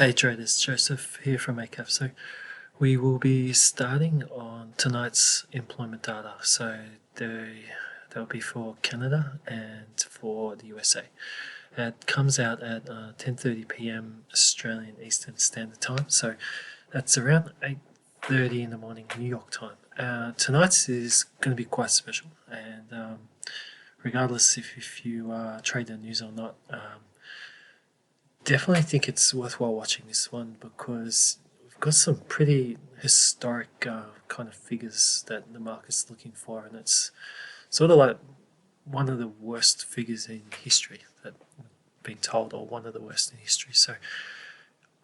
Hey traders, Joseph here from Eightcap. So we will be starting on tonight's employment data. So they'll be for Canada and for the USA. It comes out at 10:30 p.m. Australian Eastern Standard Time. So that's around 8:30 in the morning New York time. Tonight's is going to be quite special, and regardless if you trade the news or not. Definitely think it's worthwhile watching this one because we've got some pretty historic kind of figures that the market's looking for, and it's sort of like one of the worst figures in history that we've been told, or one of the worst in history. So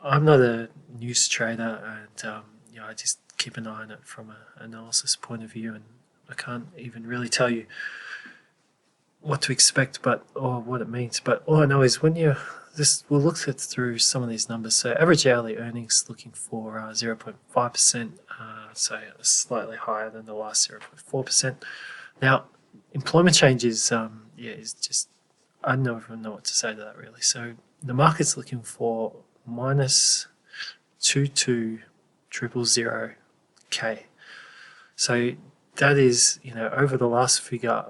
I'm not a news trader, and I just keep an eye on it from an analysis point of view, and I can't even really tell you what to expect, or what it means. But all I know is we'll look through some of these numbers. So average hourly earnings looking for 0.5%, so slightly higher than the last 0.4%. Now, employment changes, is just, I don't even know what to say to that really. So the market's looking for minus 22,000K. So that is, over the last figure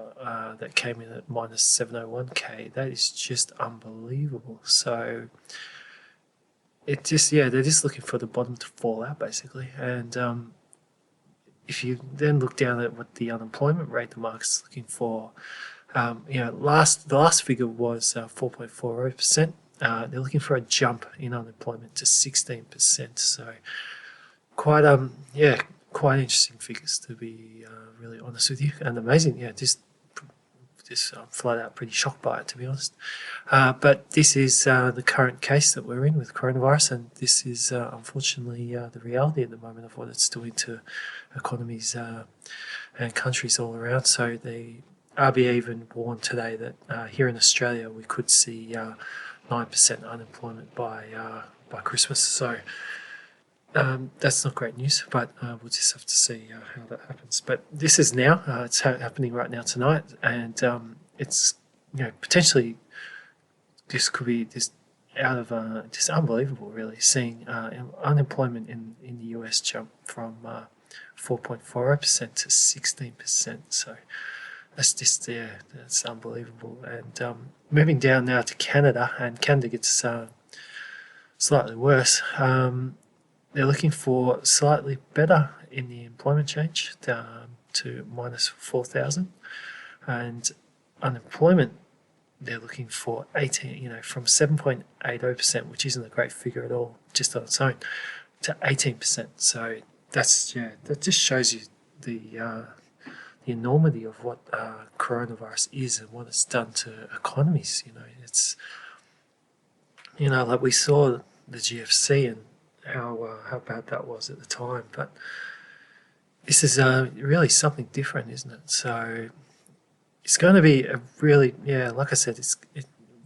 that came in at minus 701K, that is just unbelievable. So they're just looking for the bottom to fall out basically. And if you then look down at what the unemployment rate the market's looking for, the last figure was 4.40%. They're looking for a jump in unemployment to 16%. So quite interesting figures, to be really honest with you, and amazing. Just flat out pretty shocked by it, to be honest. But this is the current case that we're in with coronavirus, and this is unfortunately the reality at the moment of what it's doing to economies and countries all around. So the RBA even warned today that here in Australia we could see 9% unemployment by Christmas. So that's not great news, but we'll just have to see how that happens. But this is now, it's happening right now tonight, and it's potentially this could be just out of just unbelievable really, seeing unemployment in the US jump from 4.40% to 16%. So that's just that's unbelievable. And moving down now to Canada, and Canada gets slightly worse. They're looking for slightly better in the employment change to minus 4,000, and unemployment they're looking for 18, from 7.80%, which isn't a great figure at all, just on its own, to 18%. So that just shows you the enormity of what coronavirus is and what it's done to economies. It's like we saw the GFC and how bad that was at the time, but this is really something different, isn't it? So it's going to be a really, like I said,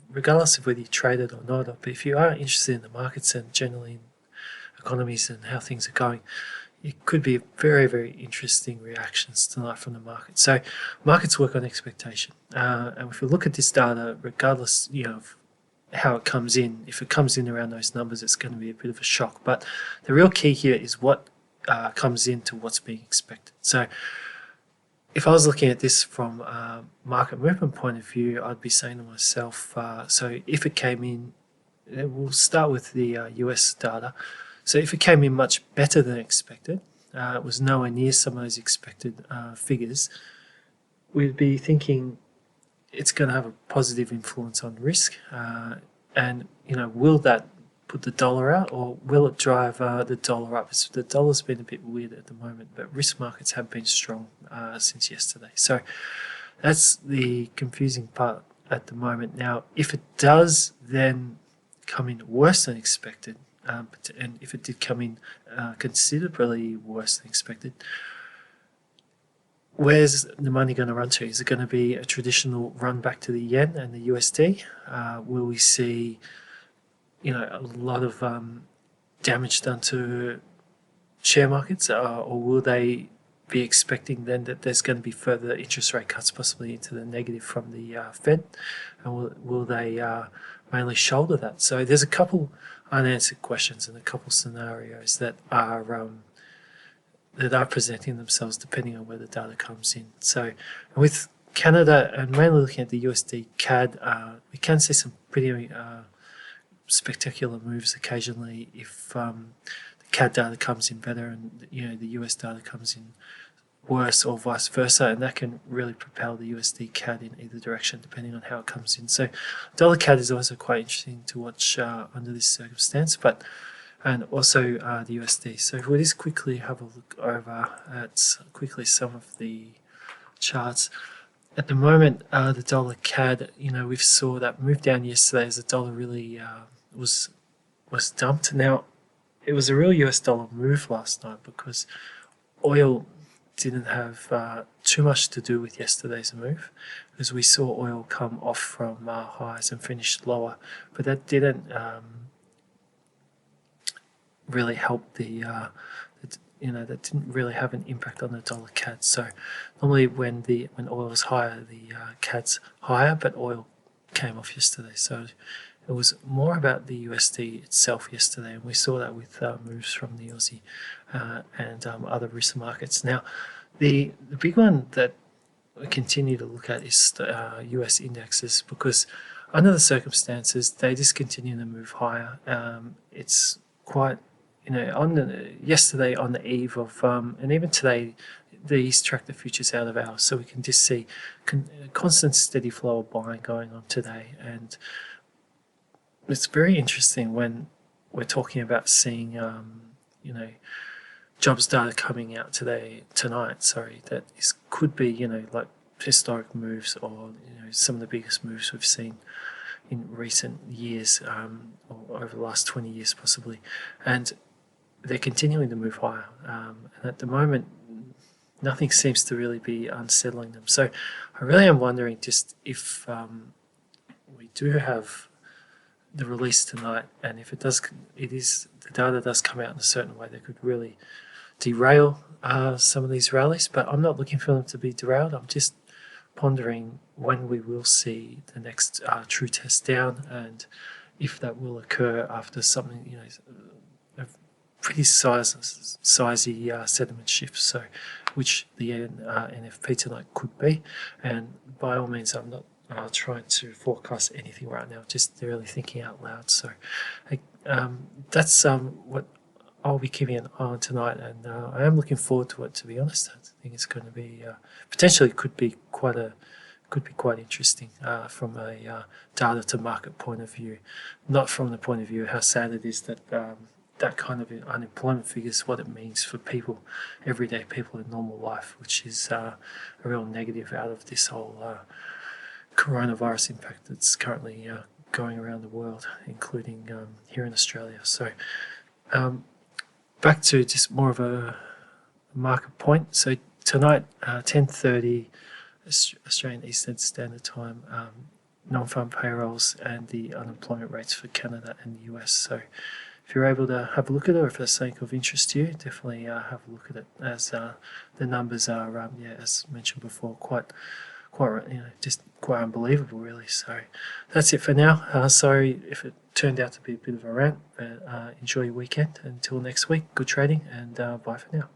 regardless of whether you trade it or not, but if you are interested in the markets and generally in economies and how things are going, it could be very, very interesting reactions tonight from the market. So markets work on expectation, and if we look at this data, regardless, of how it comes in, if it comes in around those numbers, it's going to be a bit of a shock. But the real key here is what comes into what's being expected. So if I was looking at this from a market movement point of view, I'd be saying to myself, so if it came in, we'll start with the US data. So if it came in much better than expected, it was nowhere near some of those expected figures, we'd be thinking it's going to have a positive influence on risk, and will that put the dollar out, or will it drive the dollar up? The dollar's been a bit weird at the moment, but risk markets have been strong since yesterday. So that's the confusing part at the moment. Now, if it does then come in worse than expected, and if it did come in considerably worse than expected, where's the money going to run to? Is it going to be a traditional run back to the yen and the USD? Will we see, a lot of damage done to share markets, or will they be expecting then that there's going to be further interest rate cuts, possibly into the negative from the Fed, and will they mainly shoulder that? So there's a couple unanswered questions and a couple scenarios that are presenting themselves depending on where the data comes in. So with Canada and mainly looking at the USD CAD, we can see some pretty spectacular moves occasionally if the CAD data comes in better and the US data comes in worse, or vice versa, and that can really propel the USD CAD in either direction depending on how it comes in. So dollar CAD is also quite interesting to watch under this circumstance, and also the USD. So if we just quickly have a look over at some of the charts. At the moment, the dollar CAD, we saw that move down yesterday as the dollar really was dumped. Now, it was a real US dollar move last night because oil didn't have too much to do with yesterday's move, as we saw oil come off from highs and finish lower, but that didn't really help that didn't really have an impact on the dollar CAD. So normally when oil is higher, the CAD's higher, but oil came off yesterday. So it was more about the USD itself yesterday, and we saw that with moves from the Aussie and other risk markets. Now, the big one that we continue to look at is the US indexes, because under the circumstances, they just continue to move higher. It's quite, yesterday on the eve of, and even today, these track the futures out of hours, so we can just see a constant steady flow of buying going on today. And it's very interesting when we're talking about seeing, jobs data coming out tonight, that could be, like historic moves, or, some of the biggest moves we've seen in recent years, or over the last 20 years possibly. And they're continuing to move higher. And at the moment, nothing seems to really be unsettling them. So I really am wondering just if we do have the release tonight, and if the data does come out in a certain way that could really derail some of these rallies. But I'm not looking for them to be derailed. I'm just pondering when we will see the next true test down, and if that will occur after something, a pretty sizey sentiment shift, so which the NFP tonight could be. And by all means, I'm not trying to forecast anything right now, just really thinking out loud. So that's what I'll be keeping an eye on tonight, and I am looking forward to it, to be honest. I think it's going to be potentially could be quite interesting from a data to market point of view, not from the point of view of how sad it is that that kind of unemployment figures, what it means for people, everyday people in normal life, which is a real negative out of this whole coronavirus impact that's currently going around the world, including here in Australia. So back to just more of a market point. So tonight, 10:30 Australian Eastern Standard Time, non-farm payrolls and the unemployment rates for Canada and the US. So if you're able to have a look at it, or if that's something of interest to you, definitely have a look at it, as the numbers are, as mentioned before, quite just quite unbelievable, really. So that's it for now. Sorry if it turned out to be a bit of a rant, but enjoy your weekend. Until next week, good trading, and bye for now.